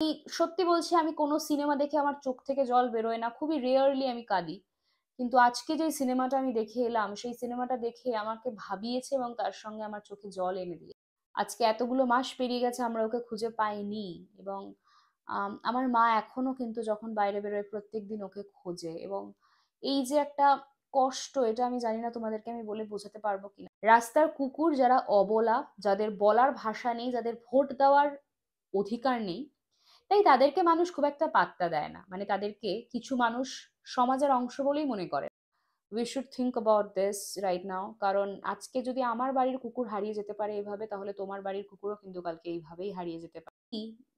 সত্যি বলছি, আমি কোনো সিনেমা দেখে আমার চোখ থেকে জল বেরোয় না, খুবই রেয়ারলি আমি কাঁদি। কিন্তু আজকে যে সিনেমাটা আমি দেখে এলাম, সেই সিনেমাটা দেখে আমাকে ভাবিয়েছে এবং তার সঙ্গে আমার চোখে জল এনে দিয়ে। আজকে এতগুলো মাস পেরিয়ে গেছে, আমরা ওকে খুঁজে পাইনি। এবং আমার মা এখনো কিন্তু যখন বাইরে বেরোয় প্রত্যেকদিন ওকে খোঁজে। এবং এই যে একটা কষ্ট, এটা আমি জানি না তোমাদেরকে আমি বলে বোঝাতে পারবো কিনা। রাস্তার কুকুর যারা অবলা, যাদের বলার ভাষা নেই, যাদের ভোট দেওয়ার অধিকার নেই, তাই তাদেরকে মানুষ খুব একটা পাত্তা দেয় না। মানে তাদেরকে কিছু মানুষ সমাজের অংশ বলেই মনে করে। We should think about this right now. কারণ আজকে যদি আমার বাড়ির কুকুর হারিয়ে যেতে পারে এভাবে, তাহলে তোমার বাড়ির কুকুরও কিন্তু কালকে এইভাবেই হারিয়ে যেতে পারে।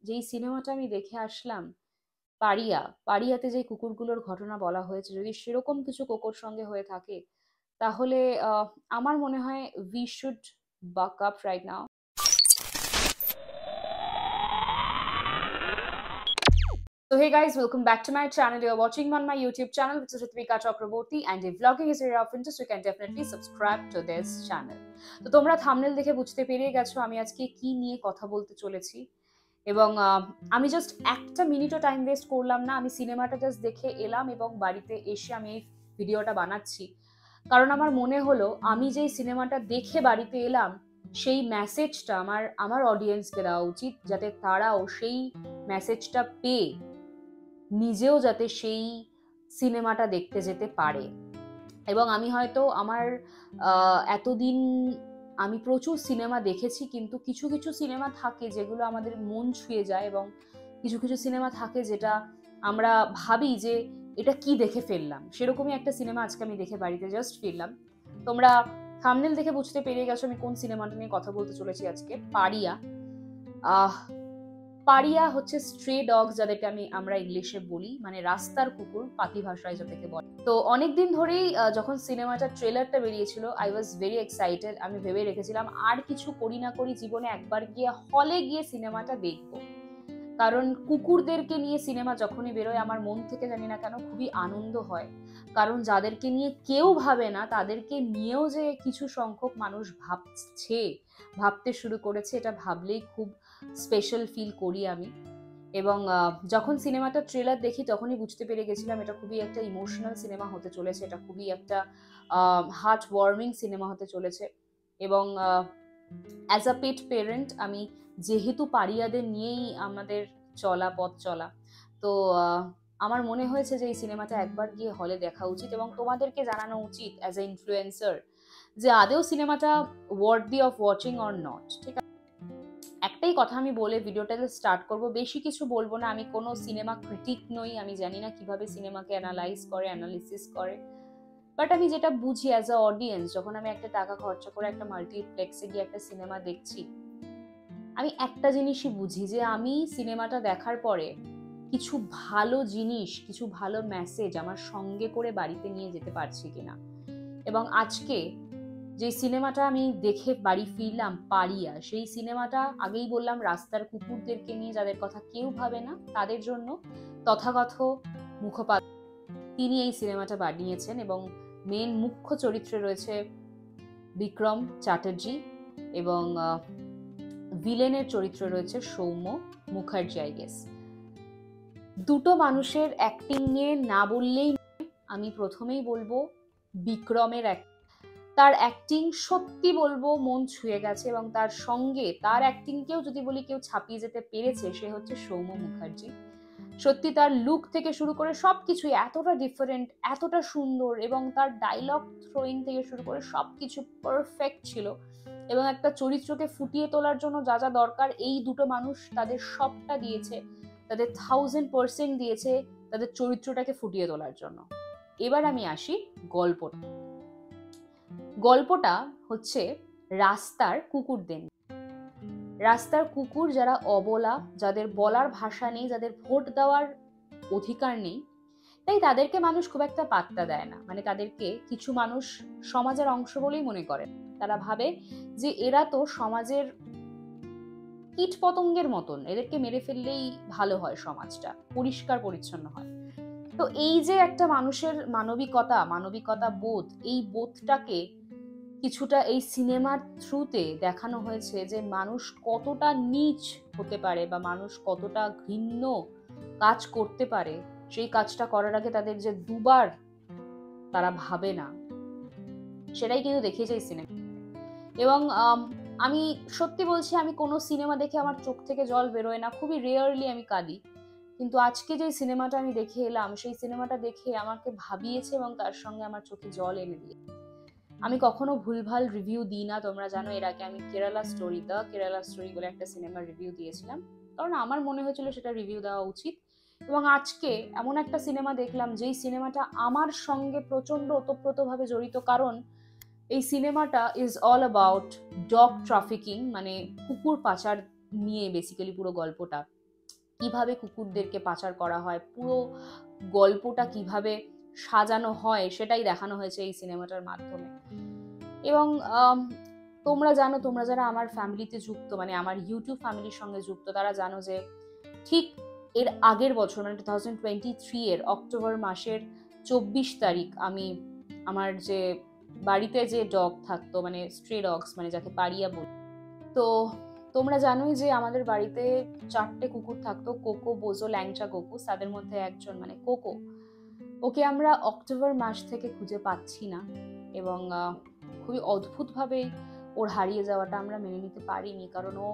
যেই সিনেমাটা আমি দেখে আসলাম, পারিয়া, পারিয়াতে যে কুকুরগুলোর ঘটনা বলা হয়েছে, যদি সেরকম কিছু কোকোর সঙ্গে হয়ে থাকে, তাহলে আমার মনে হয় উই শুড বাক up right now. So hey guys, welcome back to my channel. You're watching on my YouTube channel, which is Ritvika Chakraborty, and if vlogging is your area of interest, you can definitely subscribe to this channel. তো তোমরা thumbnail দেখে বুঝতে পেরে গেছো আমি আজকে কি নিয়ে কথা বলতে চলেছি। এবং আমি জাস্ট একটা মিনিটও টাইম ওয়েস্ট করলাম না, আমি সিনেমাটা জাস্ট দেখে এলাম এবং বাড়িতে এসে আমি এই ভিডিওটা বানাচ্ছি। কারণ আমার মনে হলো আমি যেই সিনেমাটা দেখে বাড়িতে এলাম, সেই মেসেজটা আমার আমার অডিয়েন্সকে দেওয়া উচিত, যাতে তারাও সেই মেসেজটা পেয়ে নিজেও যাতে সেই সিনেমাটা দেখতে যেতে পারে। এবং আমি হয়তো আমার এতদিন আমি প্রচুর সিনেমা দেখেছি, কিন্তু কিছু কিছু সিনেমা থাকে যেগুলো আমাদের মন ছুঁয়ে যায়, এবং কিছু কিছু সিনেমা থাকে যেটা আমরা ভাবি যে এটা কি দেখে ফেললাম। সেরকমই একটা সিনেমা আজকে আমি দেখে বাড়িতে জাস্ট ফিরলাম। তোমরা থাম্বনেল দেখে বুঝতে পেরে গেছো আমি কোন সিনেমাটা নিয়ে কথা বলতে চলেছি আজকে। পারিয়া। পারিয়া হচ্ছে স্ট্রে ডগস, যাদেরকে আমরা ইংলিশে বলি, মানে রাস্তার কুকুর পাতি ভাষায় যাদেরকে বলে। তো অনেকদিন ধরেই যখন সিনেমাটার ট্রেলারটা বেরিয়েছিল, আই ওয়াজ ভেরি এক্সাইটেড। আমি ভেবে রেখেছিলাম আর কিছু করি না করি জীবনে একবার গিয়ে হলে গিয়ে সিনেমাটা দেখবো। কারণ কুকুরদেরকে নিয়ে সিনেমা যখনই বেরোয় আমার মন থেকে জানি না কেন খুবই আনন্দ হয়। কারণ যাদেরকে নিয়ে কেউ ভাবে না, তাদেরকে নিয়েও যে কিছু সংখ্যক মানুষ ভাবতে শুরু করেছে, এটা ভাবলেই খুব স্পেশাল ফিল করি আমি। এবং যখন সিনেমাটা ট্রেলার দেখি তখনই বুঝতে পেরে গেছিলাম এটা খুবই একটা ইমোশনাল সিনেমা হতে চলেছে, এটা খুবই একটা হার্ট ওয়ার্মিং সিনেমা হতে চলেছে। এবং অ্যাজ আ পেট পেরেন্ট, আমি যেহেতু পারিয়াদের নিয়েই আমাদের পথ চলা, তো আমার মনে হয়েছে যে এই সিনেমাটা একবার গিয়ে হলে দেখা উচিত এবং তোমাদেরকে জানানো উচিত অ্যাজ এ ইনফ্লুয়েন্সার যে আদেও সিনেমাটা worthy of watching or not. ঠিক আছে, একটাই কথা আমি বলে ভিডিওটা স্টার্ট করব, বেশি কিছু বলবো না। আমি কোনো সিনেমা ক্রিটিক নই, আমি জানি না কিভাবে সিনেমাকে অ্যানালিসিস করে, বাট আমি যেটা বুঝি অ্যাজ আ অডিয়েন্স, যখন আমি একটা টাকা খরচা করে একটা মাল্টিপ্লেক্সে গিয়ে একটা সিনেমা দেখছি, আমি একটা জিনিসই বুঝি যে আমি সিনেমাটা দেখার পরে কিছু ভালো জিনিস, কিছু ভালো মেসেজ আমার সঙ্গে করে বাড়িতে নিয়ে যেতে পারছি কিনা। এবং আজকে যে সিনেমাটা আমি দেখে বাড়ি ফিরলাম, পারিয়া, সেই সিনেমাটা আগেই বললাম রাস্তার কুকুরদেরকে নিয়ে, যাদের কথা কেউ ভাবে না, তাদের জন্য তথাগত মুখোপাধ্যায় তিনি এই সিনেমাটা বানিয়েছেন। এবং মেন মুখ্য চরিত্রে রয়েছে বিক্রম চ্যাটার্জি, এবং ভিলেনের চরিত্রে রয়েছে সৌম্য মুখার্জি, আই গেস। দুটো মানুষের অ্যাক্টিং নিয়ে না বললেই, আমি প্রথমেই বলবো বিক্রমের তার অ্যাক্টিং সত্যি বলবো মন ছুঁয়ে গেছে। এবং তার সঙ্গে তার অ্যাক্টিংকেও যদি বলি কেউ ছাপিয়ে যেতে পেরেছে, সে হচ্ছে সৌম্য মুখার্জি। সত্যি তার লুক থেকে শুরু করে সবকিছুই এতটা ডিফারেন্ট, এতটা সুন্দর, এবং তার ডায়লগ থ্রোয়িং থেকে শুরু করে সবকিছু পারফেক্ট ছিল। এবং একটা চরিত্রকে ফুটিয়ে তোলার জন্য যা যা দরকার, এই দুটো মানুষ তাদের সবটা দিয়েছে, তাদের 1000% দিয়েছে তাদের চরিত্রটাকে ফুটিয়ে তোলার জন্য। এবার আমি আসি গল্পটা। গল্পটা হচ্ছে রাস্তার কুকুরদের। রাস্তার কুকুর যারা অবলা, যাদের বলার ভাষা নেই, যাদের ভোট দেওয়ার অধিকার নেই, তাই তাদেরকে মানুষ খুব একটা পাত্তা দেয় না। মানে তাদেরকে কিছু মানুষ সমাজের অংশ বলেই মনে করে। তারা ভাবে যে এরা তো সমাজের কীট পতঙ্গের মতন, এদেরকে মেরে ফেললেই ভালো হয়, সমাজটা পরিষ্কার পরিচ্ছন্ন হয়। তো এই যে একটা মানুষের মানবিকতা বোধ, এই বোধটাকে কিছুটা এই সিনেমার থ্রুতে দেখানো হয়েছে যে মানুষ কতটা নীচ হতে পারে বা মানুষ কতটা ঘৃণ্য কাজ করতে পারে, সেই কাজটা করার আগে তাদের যে দুবার তারা ভাবে না, সেটাই কিন্তু দেখিয়েছে এই সিনেমা। এবং আমি সত্যি বলছি, আমি কোনো সিনেমা দেখে আমার চোখ থেকে জল বেরোয় না, খুবই রেয়ারলি আমি কাঁদি। কিন্তু আজকে যে সিনেমাটা আমি দেখে এলাম, সেই সিনেমাটা দেখে আমাকে ভাবিয়েছে এবং তার সঙ্গে আমার চোখে জল এনে দিয়ে। আমি কখনো ভুলভাল রিভিউ দিই না, তোমরা জানো। এর আগে আমি কেরালা স্টোরি বলে একটা সিনেমার রিভিউ দিয়েছিলাম, কারণ আমার মনে হয়েছিল সেটা রিভিউ দেওয়া উচিত। এবং আজকে এমন একটা সিনেমা দেখলাম যেই সিনেমাটা আমার সঙ্গে প্রচন্ড ওতপ্রোতভাবে জড়িত, কারণ এই সিনেমাটা is all about dog trafficking, মানে কুকুর পাচার নিয়ে বেসিক্যালি পুরো গল্পটা। কিভাবে কুকুরদেরকে পাচার করা হয়, পুরো গল্পটা কিভাবে সাজানো হয়, সেটাই দেখানো হয়েছে এই সিনেমাটার মাধ্যমে। এবং তোমরা জানো, তোমরা যারা আমার ফ্যামিলিতে যুক্ত, মানে আমার ইউটিউব ফ্যামিলির সঙ্গে যুক্ত, তারা জানো যে ঠিক এর আগের বছর, মানে 2023 এর অক্টোবর মাসের 24 তারিখ আমি আমার যে বাড়িতে যে ডগ থাকতো, মানে স্ট্রে ডগস, মানে যাকে পারিয়া বলি, তো তোমরা জানোই যে আমাদের বাড়িতে 4টে কুকুর থাকতো, কোকো, বোজো, ল্যাংচা, কোকো। তাদের মধ্যে একজন, মানে কোকো, ওকে আমরা অক্টোবর মাস থেকে খুঁজে পাচ্ছি না। এবং খুবই অদ্ভুতভাবে ওর হারিয়ে যাওয়াটা আমরা মেনে নিতে পারিনি, কারণ ও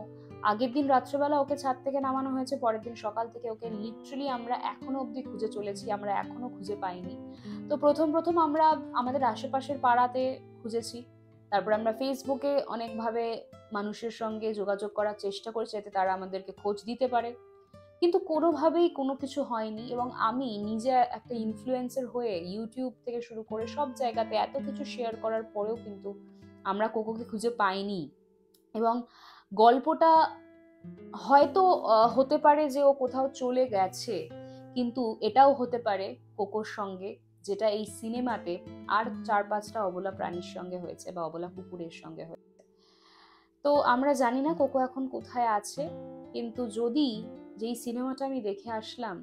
আগের দিন রাত্রেবেলা ওকে ছাদ থেকে নামানো হয়েছে, পরের দিন সকাল থেকে ওকে লিটারালি আমরা এখনো অবধি খুঁজে চলেছি, আমরা এখনো খুঁজে পাইনি। তো প্রথম আমরা আমাদের আশেপাশের পাড়াতে খুঁজেছি, তারপর আমরা ফেসবুকে অনেকভাবে মানুষের সঙ্গে যোগাযোগ করার চেষ্টা করেছি যাতে তারা আমাদেরকে খোঁজ দিতে পারে, কিন্তু কোনোভাবেই কোনো কিছু হয়নি। এবং আমি নিজে একটা ইনফ্লুয়েন্সার হয়ে ইউটিউব থেকে শুরু করে সব জায়গাতে এত কিছু শেয়ার করার পরেও কিন্তু আমরা কোকোকে খুঁজে পাইনি। এবং গল্পটা হয়তো হতে পারে যে ও কোথাও চলে গেছে, কিন্তু এটাও হতে পারে কোকোর সঙ্গে, যেটা এই সিনেমাতে আর 4-5টা অবলা প্রাণীর সঙ্গে হয়েছে বা অবলা কুকুরের সঙ্গে হয়েছে। তো আমরা জানি না কোকো এখন কোথায় আছে, কিন্তু যদি যেই সিনেমাটা আমি দেখে আসলাম,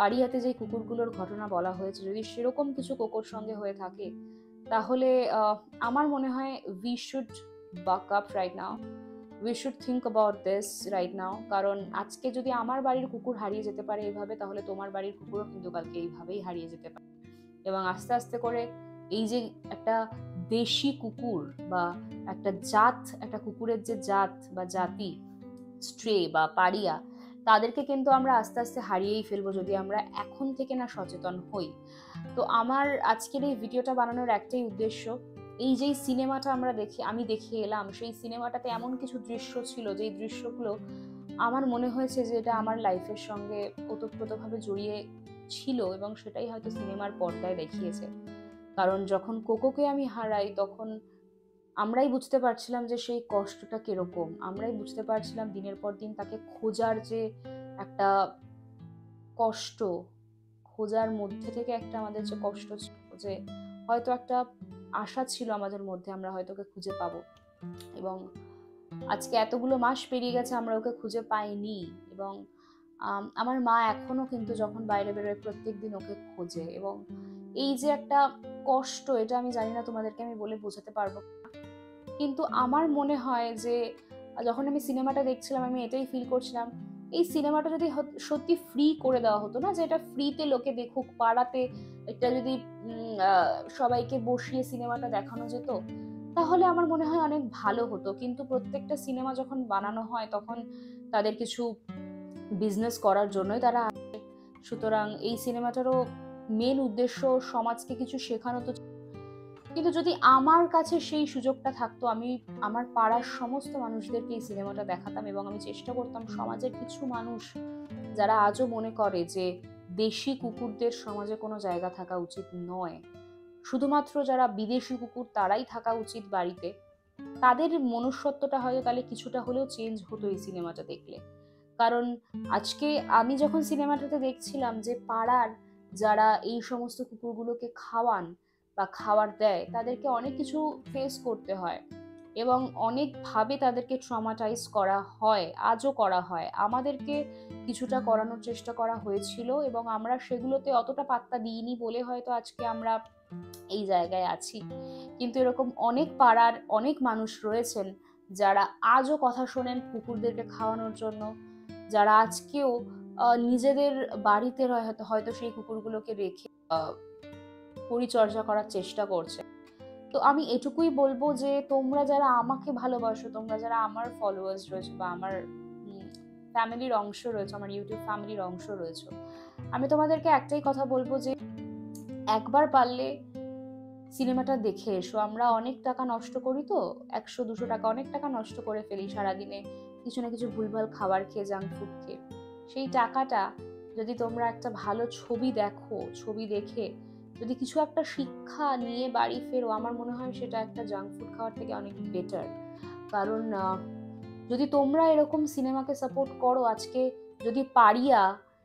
পারিয়াতে যে কুকুরগুলোর ঘটনা বলা হয়েছে, যদি সেরকম কিছু কোকোর সঙ্গে হয়ে থাকে, তাহলে আমার মনে হয় উই শুড বাক up right now, we should think about this right now. কারণ আজকে যদি আমার বাড়ির কুকুর হারিয়ে যেতে পারে এইভাবে, তাহলে তোমার বাড়ির কুকুরও কিন্তু কালকে এইভাবেই হারিয়ে যেতে পারে। এবং আস্তে আস্তে করে এই যে একটা দেশি কুকুর বা একটা জাত, একটা কুকুরের যে জাত বা জাতি, স্ট্রে বা পারিয়া, তাদেরকে কিন্তু আমরা আস্তে আস্তে হারিয়েই ফেলবো যদি আমরা এখন থেকে না সচেতন হই। তো আমার আজকের এই ভিডিওটা বানানোর একটাই উদ্দেশ্য, এই যেই সিনেমাটা আমি দেখে এলাম, সেই সিনেমাটাতে এমন কিছু দৃশ্য ছিল, যেই দৃশ্যগুলো আমার মনে হয়েছে যে এটা আমার লাইফের সঙ্গে ওতপ্রোতভাবে জড়িয়ে ছিল, এবং সেটাই হয়তো সিনেমার পর্দায় দেখিয়েছে। কারণ যখন কোকোকে আমি হারাই, তখন আমরাই বুঝতে পারছিলাম যে সেই কষ্টটা কিরকম, আমরাই বুঝতে পারছিলাম দিনের পর দিন তাকে খোঁজার যে একটা কষ্ট, খোঁজার মধ্যে থেকে একটা আমাদের যে কষ্ট ছিল, যে হয়তো একটা আশা ছিল আমাদের মধ্যে, আমরা হয়তো ওকে খুঁজে পাবো। এবং আজকে এতগুলো মাস পেরিয়ে গেছে, আমরা ওকে খুঁজে পাইনি। এবং আমার মা এখনো কিন্তু যখন বাইরে বেরোয় প্রত্যেকদিন ওকে খোঁজে। এবং এই যে একটা কষ্ট, এটা আমি জানি না তোমাদেরকে আমি বলে বোঝাতে পারবো, কিন্তু আমার মনে হয় যে যখন আমি সিনেমাটা দেখছিলাম, আমি এটাই ফিল করছিলাম, এই সিনেমাটা যদি সত্যি ফ্রি করে দেওয়া হতো না, যে এটা ফ্রিতে লোকে দেখুক, পাড়াতে এটা যদি সবাইকে বসিয়ে সিনেমাটা দেখানো যেত, তাহলে আমার মনে হয় অনেক ভালো হতো। কিন্তু প্রত্যেকটা সিনেমা যখন বানানো হয়, তখন তাদের কিছু বিজনেস করার জন্যই তারা আসে। সুতরাং এই সিনেমাটারও মেন উদ্দেশ্য সমাজকে কিছু শেখানো। তো কিন্তু যদি আমার কাছে সেই সুযোগটা থাকতো, আমি আমার পাড়ার সমস্ত মানুষদেরকে এই সিনেমাটা দেখাতাম, এবং আমি চেষ্টা করতাম সমাজের কিছু মানুষ যারা আজও মনে করে যে দেশি কুকুরদের সমাজে কোনো জায়গা থাকা উচিত নয়, শুধুমাত্র যারা বিদেশি কুকুর তারাই থাকা উচিত বাড়িতে, তাদের মনুষ্যত্বটা হয়তো তাহলে কিছুটা হলেও চেঞ্জ হতো এই সিনেমাটা দেখলে। কারণ আজকে আমি যখন সিনেমাটাতে দেখছিলাম যে পাড়ার যারা এই সমস্ত কুকুরগুলোকে খাওয়ান বা খাবার দেয়, তাদেরকে অনেক কিছু ফেস করতে হয় এবং অনেকভাবে তাদেরকে ট্রমাটাইজ করা হয়, আজও করা হয়। আমাদেরকে কিছুটা করানোর চেষ্টা করা হয়েছিল এবং আমরা সেগুলোতে অতটা পাত্তা দিইনি বলে হয়তো আজকে আমরা এই জায়গায় আছি। কিন্তু এরকম অনেক পাড়ার অনেক মানুষ রয়েছেন যারা আজও কথা শোনেন কুকুরদেরকে খাওয়ানোর জন্য, যারা আজকেও নিজেদের বাড়িতে হয়তো সেই কুকুরগুলোকে রেখে পরিচর্যা করার চেষ্টা করছে। তো আমি এটুকুই বলবো যে তোমরা যারা আমাকে ভালোবাসো, তোমরা যারা আমার ফলোয়ার্স রয়েছে বা আমার ফ্যামিলির অংশ রয়েছে, আমার ইউটিউব ফ্যামিলির অংশ রয়েছে, আমি তোমাদেরকে একটাই কথা বলবো যে একবার পারলে সিনেমাটা দেখে এসো। আমরা অনেক টাকা নষ্ট করি, তো 100-200 টাকা অনেক টাকা নষ্ট করে ফেলি সারাদিনে কিছু না কিছু ভুলভাল খাবার খেয়ে, জাঙ্ক ফুড খেয়ে। সেই টাকাটা যদি তোমরা একটা ভালো ছবি দেখো, ছবি দেখে যদি কিছু একটা শিক্ষা নিয়ে বাড়ি ফেরো, আমার মনে হয় সেটা একটা জাঙ্ক ফুড খাওয়ার থেকে অনেক বেটার। কারণ যদি তোমরা এরকম সিনেমাকে সাপোর্ট করো, আজকে যদি পারিয়া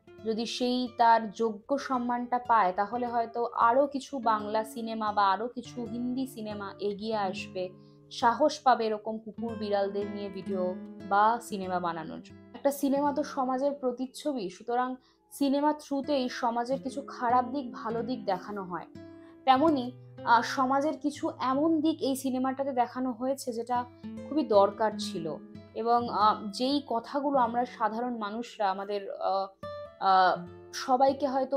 যদি সেই তার যোগ্য সম্মানটা পায়, তাহলে হয়তো আরো কিছু বাংলা সিনেমা বা আরো কিছু হিন্দি সিনেমা এগিয়ে আসবে, সাহস পাবে এরকম কুকুর বিড়ালদের নিয়ে ভিডিও বা সিনেমা বানানোর। একটা সিনেমা তো সমাজের প্রতিচ্ছবি, সুতরাং সিনেমা থ্রুতেই সমাজের কিছু খারাপ দিক ভালো দিক দেখানো হয়। তেমনি সমাজের কিছু এমন দিক এই সিনেমাটাতে দেখানো হয়েছে যেটা খুবই দরকার ছিল, এবং যেই কথাগুলো আমরা সাধারণ মানুষরা আমাদের সবাইকে হয়তো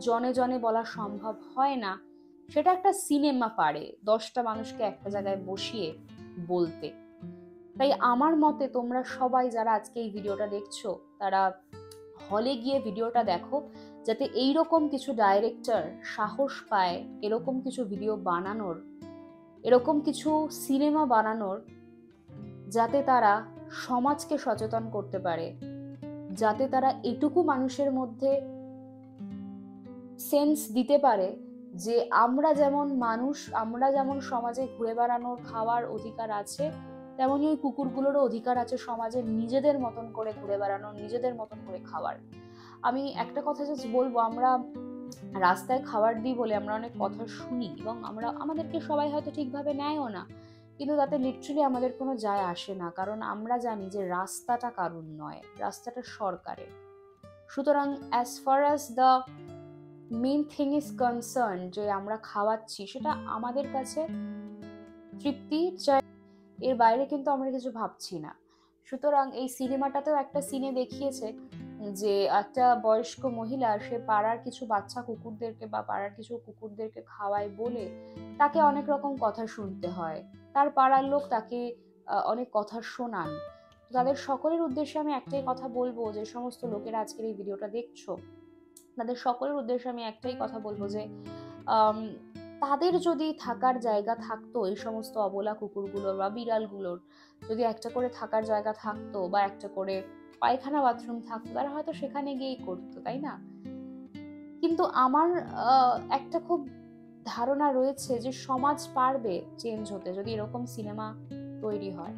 জনে জনে বলা সম্ভব হয় না, সেটা একটা সিনেমা পারে 10টা মানুষকে একটা জায়গায় বসিয়ে বলতে। তাই আমার মতে তোমরা সবাই যারা আজকে এই ভিডিওটা দেখছো, তারা হলে গিয়ে ভিডিওটা দেখো, যাতে এইরকম কিছু ডাইরেক্টর সাহস পায় এরকম কিছু ভিডিও বানানোর, এরকম কিছু সিনেমা বানানোর, যাতে তারা সমাজকে সচেতন করতে পারে, যাতে তারা এটুকু মানুষের মধ্যে সেন্স দিতে পারে যে আমরা যেমন মানুষ, আমরা যেমন সমাজে ঘুরে বেড়ানোর খাওয়ার অধিকার আছে, তেমনি ওই কুকুরগুলোরও অধিকার আছে সমাজে নিজেদের মতন করে ঘুরে বেড়ানোর, নিজেদের মতন করে খাওয়ার। আমি একটা কথা জাস্ট বলবো, আমরা রাস্তায় খাবার দিই বলে আমরা অনেক কথা শুনি এবং আমাদেরকে সবাই হয়তো ঠিকভাবে নেয়ও না, কিন্তু তাতে লিটারালি আমাদের কোনো যায় আসে না, কারণ আমরা জানি যে রাস্তাটা কারুর নয়, রাস্তাটা সরকারের। সুতরাং as far as the main thing is concern, যে আমরা খাওয়াচ্ছি সেটা আমাদের কাছে তৃপ্তি চাই, এর বাইরে কিন্তু আমরা কিছু ভাবছি না। সুতরাং এই সিনেমাটাতেও একটা সিনে দেখিয়েছে যে একটা বয়স্ক মহিলা, সে পাড়ার কিছু বাচ্চা কুকুরদেরকে বা পাড়ার কিছু কুকুরদেরকে খাওয়ায় বলে তাকে অনেক রকম কথা শুনতে হয়, তার পাড়ার লোক তাকে অনেক কথা শোনান। তাদের সকলের উদ্দেশ্যে আমি একটাই কথা বলবো, যে সমস্ত লোকেরা আজকের এই ভিডিওটা দেখছো, তাদের সকলের উদ্দেশ্যে আমি একটাই কথা বলবো যে তাদের যদি থাকার জায়গা থাকতো, এই সমস্ত অবলা কুকুরগুলোর বা বিড়ালগুলোর যদি একটা করে থাকার জায়গা থাকতো বা একটা করে পায়খানা বাথরুম থাকতো, তারা হয়তো সেখানে গিয়েই করতো, তাই না? কিন্তু আমার একটা খুব ধারণা রয়েছে যে সমাজ পারবে চেঞ্জ হতে যদি এরকম সিনেমা তৈরি হয়।